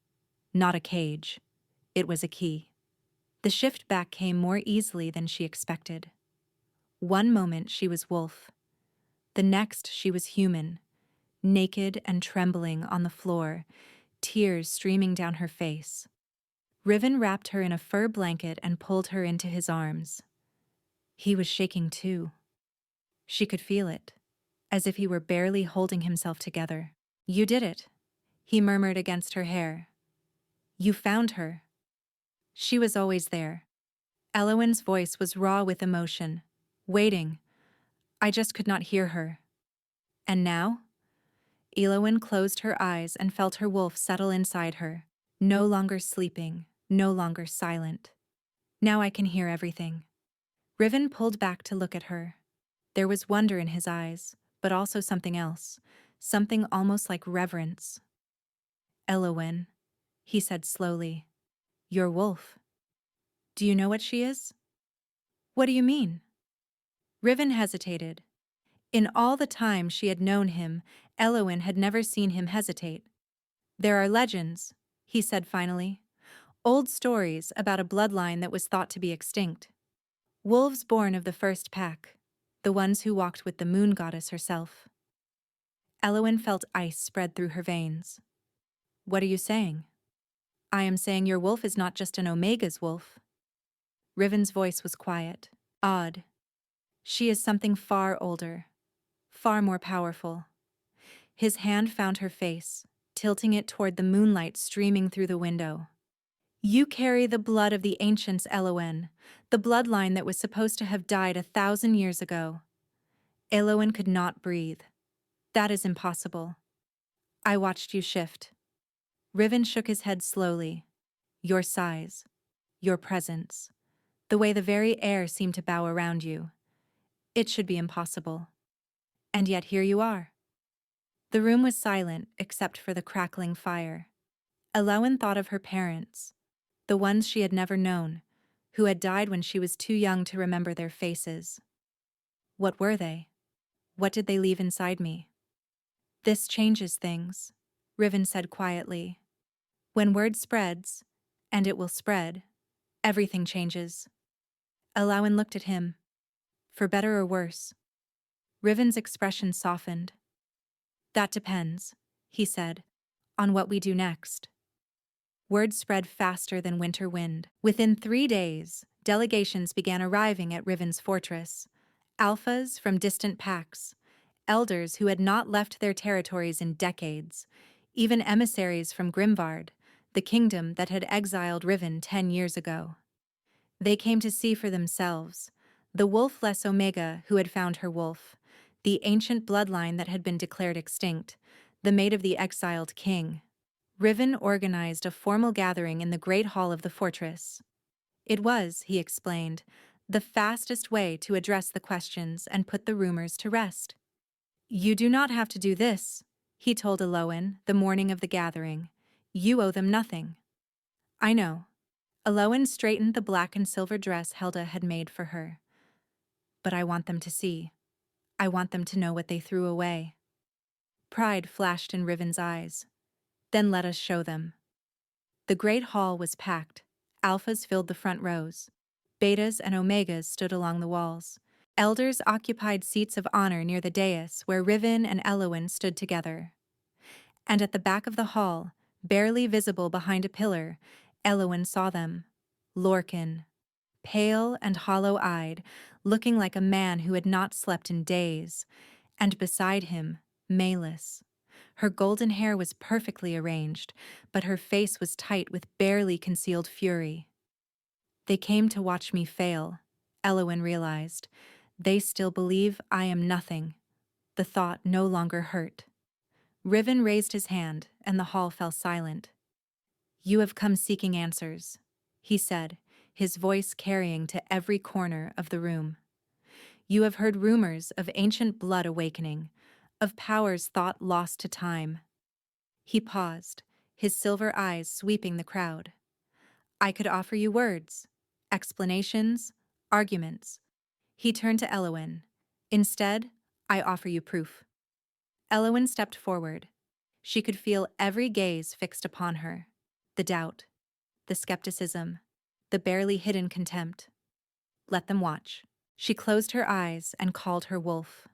not a cage. It was a key. The shift back came more easily than she expected. One moment she was wolf. The next she was human, naked and trembling on the floor, tears streaming down her face. Riven wrapped her in a fur blanket and pulled her into his arms. He was shaking too. She could feel it, as if he were barely holding himself together. You did it, he murmured against her hair. You found her. She was always there. Elowen's voice was raw with emotion, waiting. I just could not hear her. And now? Elowen closed her eyes and felt her wolf settle inside her, no longer sleeping, no longer silent. Now I can hear everything. Riven pulled back to look at her. There was wonder in his eyes, but also something else, something almost like reverence. Elowen, he said slowly, your wolf. Do you know what she is? What do you mean? Riven hesitated. In all the time she had known him, Elowen had never seen him hesitate. There are legends, he said finally. Old stories about a bloodline that was thought to be extinct. Wolves born of the first pack, the ones who walked with the moon goddess herself. Elowen felt ice spread through her veins. What are you saying? I am saying your wolf is not just an Omega's wolf. Riven's voice was quiet, odd. She is something far older, far more powerful. His hand found her face, tilting it toward the moonlight streaming through the window. You carry the blood of the ancients, Elowen, the bloodline that was supposed to have died 1,000 years ago. Elowen could not breathe. That is impossible. I watched you shift. Riven shook his head slowly. Your size, your presence, the way the very air seemed to bow around you. It should be impossible. And yet here you are. The room was silent except for the crackling fire. Elowen thought of her parents, the ones she had never known, who had died when she was too young to remember their faces. What were they? What did they leave inside me? This changes things, Riven said quietly. When word spreads, and it will spread, everything changes. Elowen looked at him. For better or worse. Riven's expression softened. That depends, he said, on what we do next. Word spread faster than winter wind. Within 3 days, delegations began arriving at Riven's fortress. Alphas from distant packs, elders who had not left their territories in decades, even emissaries from Grimvard, the kingdom that had exiled Riven 10 years ago. They came to see for themselves, the wolfless Omega who had found her wolf, the ancient bloodline that had been declared extinct, the mate of the exiled king. Riven organized a formal gathering in the great hall of the fortress. It was, he explained, the fastest way to address the questions and put the rumors to rest. You do not have to do this, he told Elowen the morning of the gathering. You owe them nothing. I know. Elowen straightened the black and silver dress Helda had made for her. But I want them to see. I want them to know what they threw away. Pride flashed in Riven's eyes. Then let us show them. The great hall was packed. Alphas filled the front rows. Betas and Omegas stood along the walls. Elders occupied seats of honor near the dais where Riven and Elowin stood together. And at the back of the hall, barely visible behind a pillar, Elowin saw them. Lorcan, pale and hollow-eyed, looking like a man who had not slept in days, and beside him, Malus. Her golden hair was perfectly arranged, but her face was tight with barely concealed fury. They came to watch me fail, Elowin realized. They still believe I am nothing. The thought no longer hurt. Riven raised his hand, and the hall fell silent. "You have come seeking answers," he said, his voice carrying to every corner of the room. "You have heard rumors of ancient blood awakening, of powers thought lost to time." He paused, his silver eyes sweeping the crowd. "I could offer you words, explanations, arguments." He turned to Elowin. "Instead, I offer you proof." Elowin stepped forward. She could feel every gaze fixed upon her. The doubt, the skepticism, the barely hidden contempt. "Let them watch." She closed her eyes and called her wolf.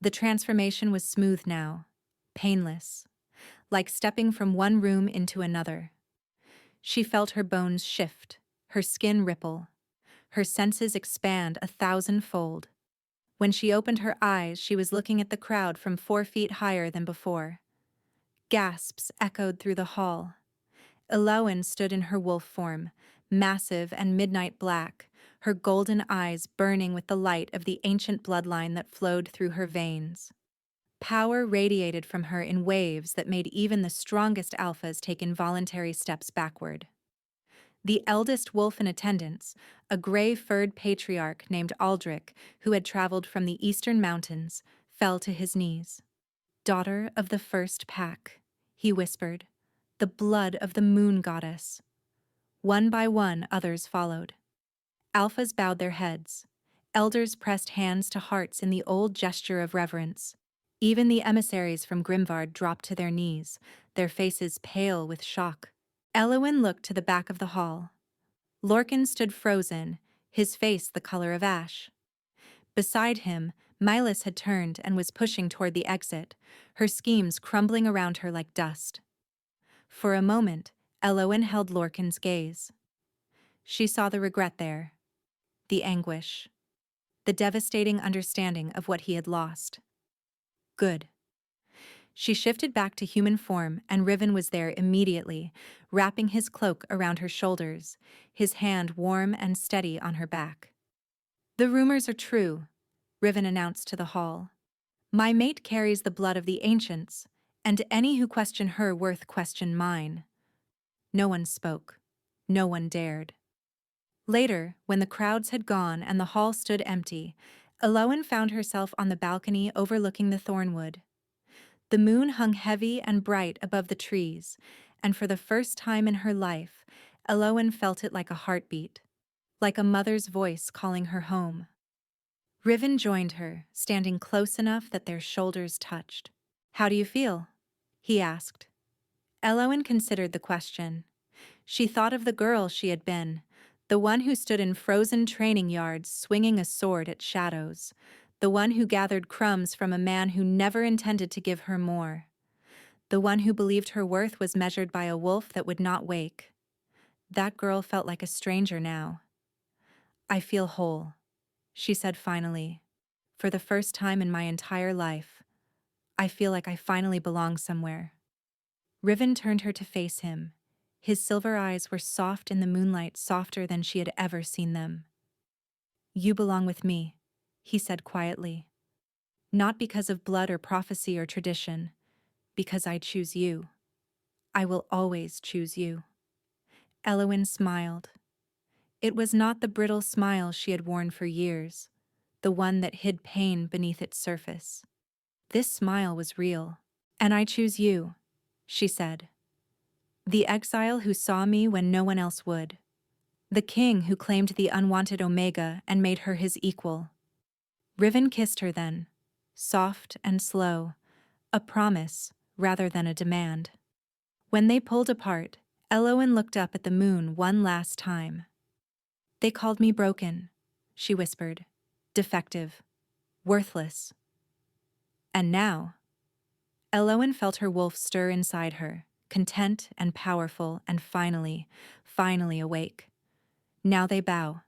The transformation was smooth now, painless, like stepping from one room into another. She felt her bones shift, her skin ripple, her senses expand 1,000-fold. When she opened her eyes, she was looking at the crowd from 4 feet higher than before. Gasps echoed through the hall. Elowin stood in her wolf form, massive and midnight black, her golden eyes burning with the light of the ancient bloodline that flowed through her veins. Power radiated from her in waves that made even the strongest alphas take involuntary steps backward. The eldest wolf in attendance, a gray-furred patriarch named Aldrich, who had traveled from the eastern mountains, fell to his knees. "Daughter of the first pack," he whispered, "the blood of the moon goddess." One by one, others followed. Alphas bowed their heads. Elders pressed hands to hearts in the old gesture of reverence. Even the emissaries from Grimvard dropped to their knees, their faces pale with shock. Elowin looked to the back of the hall. Lorcan stood frozen, his face the color of ash. Beside him, Milas had turned and was pushing toward the exit, her schemes crumbling around her like dust. For a moment, Elowin held Lorcan's gaze. She saw the regret there, the anguish, the devastating understanding of what he had lost. Good. She shifted back to human form, and Riven was there immediately, wrapping his cloak around her shoulders, his hand warm and steady on her back. "The rumors are true," Riven announced to the hall. "My mate carries the blood of the ancients, and any who question her worth question mine." No one spoke. No one dared. Later, when the crowds had gone and the hall stood empty, Elowin found herself on the balcony overlooking the thornwood. The moon hung heavy and bright above the trees, and for the first time in her life, Elowin felt it like a heartbeat, like a mother's voice calling her home. Riven joined her, standing close enough that their shoulders touched. "How do you feel?" he asked. Elowin considered the question. She thought of the girl she had been, the one who stood in frozen training yards swinging a sword at shadows, the one who gathered crumbs from a man who never intended to give her more, the one who believed her worth was measured by a wolf that would not wake. That girl felt like a stranger now. "I feel whole," she said finally. "For the first time in my entire life, I feel like I finally belong somewhere." Riven turned her to face him. His silver eyes were soft in the moonlight, softer than she had ever seen them. "You belong with me," he said quietly. "Not because of blood or prophecy or tradition, because I choose you. I will always choose you." Elowin smiled. It was not the brittle smile she had worn for years, the one that hid pain beneath its surface. This smile was real. "And I choose you," she said. "The exile who saw me when no one else would. The king who claimed the unwanted Omega and made her his equal." Riven kissed her then, soft and slow, a promise rather than a demand. When they pulled apart, Elowin looked up at the moon one last time. They called me broken, she whispered. Defective. Worthless. And now, Elowen felt her wolf stir inside her, content and powerful and finally awake. Now they bow,